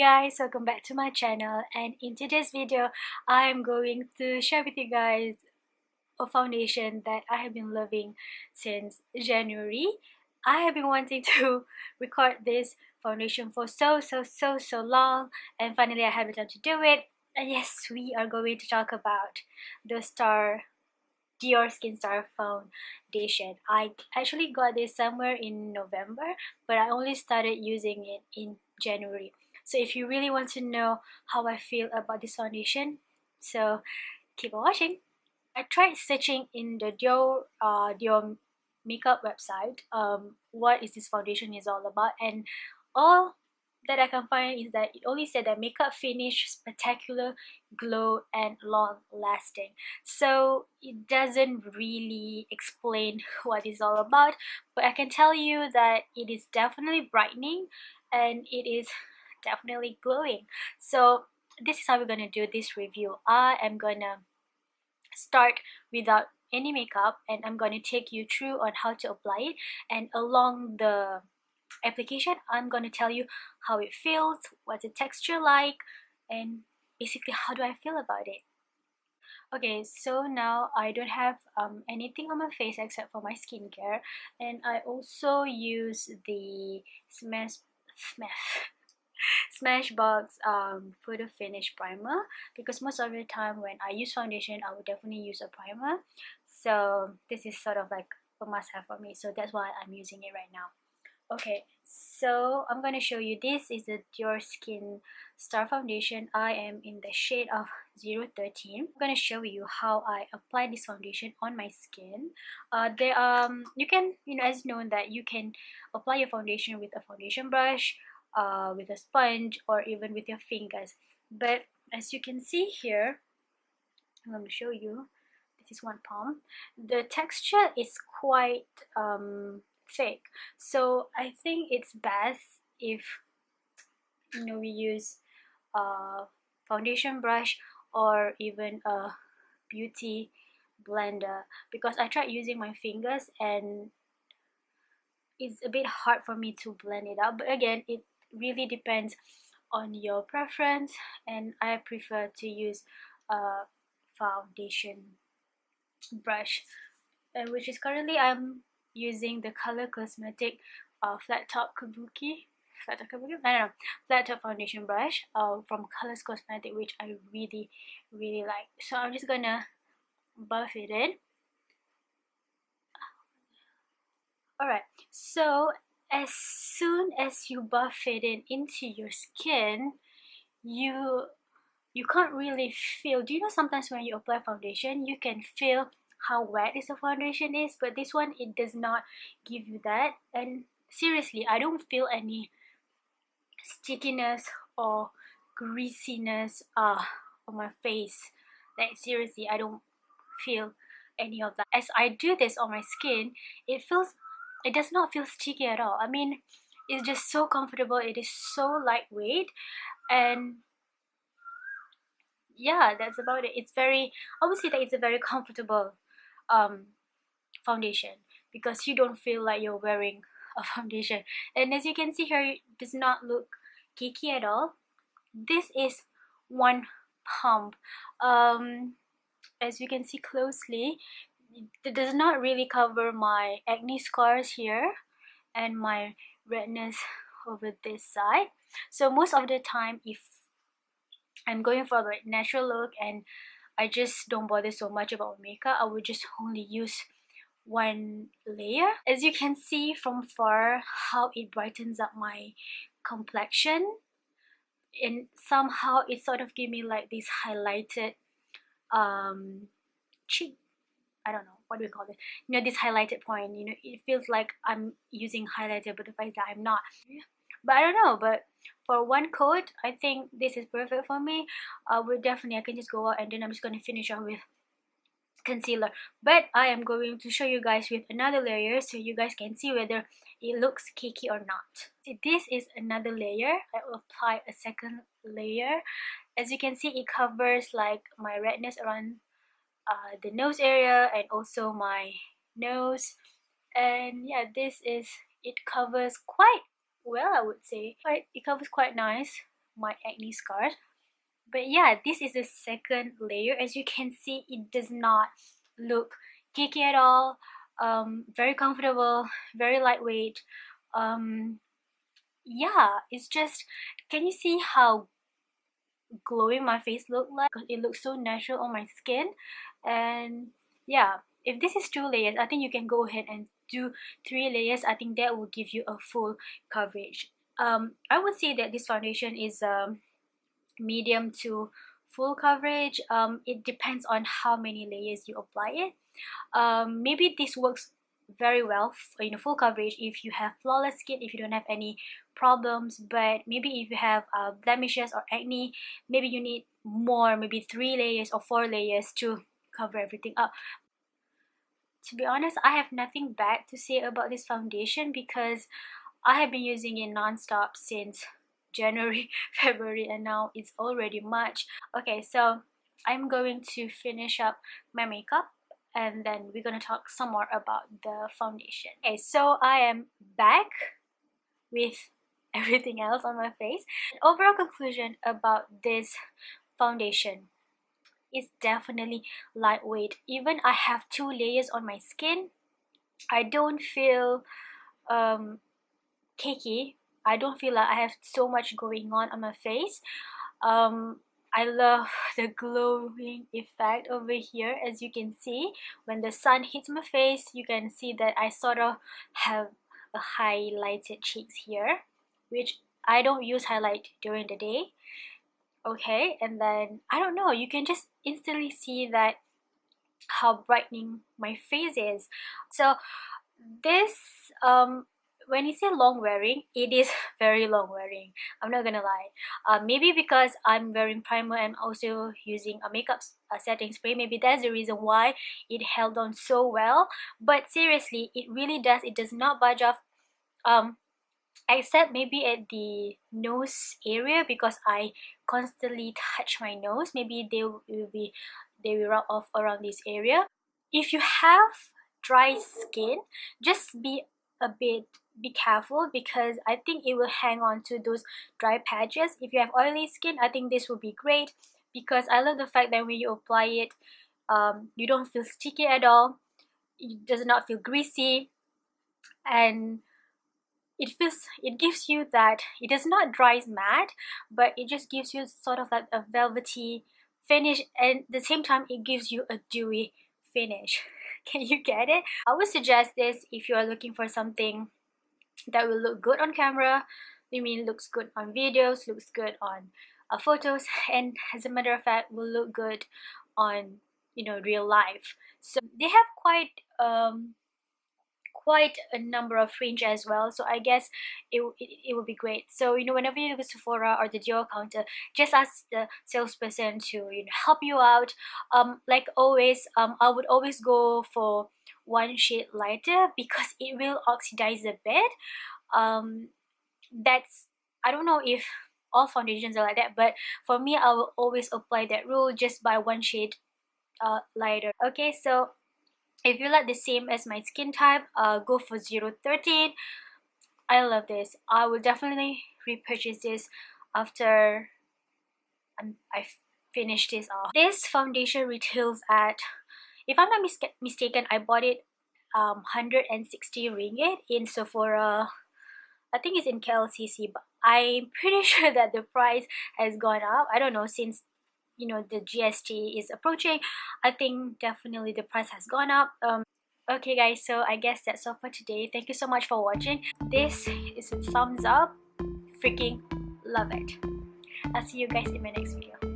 guys, welcome back to my channel, and in today's video I'm going to share with you guys a foundation that I have been loving since January. I have been wanting to record this foundation for so long, and finally I had the time to do it. And yes, we are going to talk about the DIORSKIN Star Foundation. I actually got this somewhere in November, but I only started using it in January. So if you really want to know how I feel about this foundation, so keep on watching. I tried searching in the Dior makeup website what is this foundation is all about, and all that I can find is that it only said that makeup finish, spectacular glow, and long lasting. So it doesn't really explain what it's all about, but I can tell you that it is definitely brightening and it is definitely glowing. So this is how we're gonna do this review. I am gonna start without any makeup, and I'm going to take you through on how to apply it, and along the application I'm going to tell you how it feels, what's the texture like, and basically how do I feel about it. Okay, so now I don't have anything on my face except for my skincare, and I also use the Smashbox photo finish primer, because most of the time when I use foundation I would definitely use a primer. So this is sort of like a must have for me, so that's why I'm using it right now. Okay, so I'm gonna show you. This is the DIORSKIN Star Foundation. I am in the shade of 013. I'm gonna show you how I apply this foundation on my skin. You can, as known that you can apply your foundation with a foundation brush, with a sponge, or even with your fingers. But as you can see here, I'm going to show you. This is one palm. The texture is quite thick, so I think it's best if we use a foundation brush or even a beauty blender, because I tried using my fingers and it's a bit hard for me to blend it out. But again, it really depends on your preference, and I prefer to use a foundation brush, which is currently I'm using the Color Cosmetic flat top foundation brush from Color Cosmetic, which I really like. So I'm just gonna buff it in. Alright, so as soon as you buff it into your skin, you can't really feel. Do you know sometimes when you apply foundation you can feel how wet the foundation is, but this one, it does not give you that. And seriously, I don't feel any stickiness or greasiness on my face. Like seriously, I don't feel any of that. As I do this on my skin, it does not feel sticky at all. I mean, it's just so comfortable. It is so lightweight, and yeah, that's about it. It's very, obviously that it's a very comfortable foundation, because you don't feel like you're wearing a foundation. And as you can see here, it does not look cakey at all. This is one pump. As you can see closely, it does not really cover my acne scars here and my redness over this side. So most of the time, if I'm going for a natural look and I just don't bother so much about makeup, I would just only use one layer. As you can see from far how it brightens up my complexion, and somehow it sort of gave me like this highlighted cheek, I don't know, what do we call it, this highlighted point. It feels like I'm using highlighter, but the fact that I'm not. But I don't know, but for one coat I think this is perfect for me. I can just go out and then I'm just going to finish off with concealer. But I am going to show you guys with another layer so you guys can see whether it looks cakey or not. See, this is another layer. I will apply a second layer. As you can see, it covers like my redness around the nose area and also my nose. And yeah, it covers quite well, I would say. It covers quite nice my acne scars. But yeah, this is the second layer. As you can see, it does not look cakey at all. Very comfortable, very lightweight. Yeah, it's just, can you see how glowing my face look like? It looks so natural on my skin. And yeah, if this is 2 layers, I think you can go ahead and do 3 layers. I think that will give you a full coverage. I would say that this foundation is medium to full coverage. It depends on how many layers you apply it. Maybe this works very well for, full coverage if you have flawless skin, if you don't have any problems. But maybe if you have blemishes or acne, maybe you need more, maybe 3 layers or 4 layers to cover everything up. To be honest, I have nothing bad to say about this foundation because I have been using it non-stop since January, February, and now it's already March. Okay, so I'm going to finish up my makeup and then we're gonna talk some more about the foundation. Okay, so I am back with everything else on my face. Overall conclusion about this foundation is definitely lightweight. Even I have 2 layers on my skin, I don't feel cakey. I don't feel like I have so much going on my face. I love the glowing effect over here. As you can see, when the sun hits my face, you can see that I sort of have a highlighted cheeks here, which I don't use highlight during the day. Okay, and then I don't know, you can just instantly see that how brightening my face is. So this when you say long wearing, it is very long wearing, I'm not gonna lie. Maybe because I'm wearing primer and also using a makeup setting spray, maybe that's the reason why it held on so well. But seriously, it really does, it does not budge off, except maybe at the nose area, because I constantly touch my nose. Maybe they will rub off around this area. If you have dry skin, just be careful, because I think it will hang on to those dry patches. If you have oily skin, I think this will be great, because I love the fact that when you apply it, you don't feel sticky at all. It does not feel greasy, and it gives you that, it does not dry matte, but it just gives you sort of like a velvety finish, and at the same time it gives you a dewy finish. Can you get it? I would suggest this if you are looking for something that will look good on camera. I mean, looks good on videos, looks good on photos, and as a matter of fact will look good on real life. So they have quite a number of range as well, so I guess it will be great. So whenever you go to Sephora or the Dior counter, just ask the salesperson to help you out. Like always, I would always go for one shade lighter because it will oxidize a bit. That's, I don't know if all foundations are like that, but for me, I will always apply that rule, just by one shade lighter. Okay, so if you like the same as my skin type, go for 013. I love this. I will definitely repurchase this after I finish this off. This foundation retails at, if I'm not mistaken, I bought it 160 ringgit in Sephora. I think it's in KLCC, but I'm pretty sure that the price has gone up. I don't know, since the GST is approaching. I think definitely the price has gone up. Okay guys, so I guess that's all for today. Thank you so much for watching. This is a thumbs up. Freaking love it. I'll see you guys in my next video.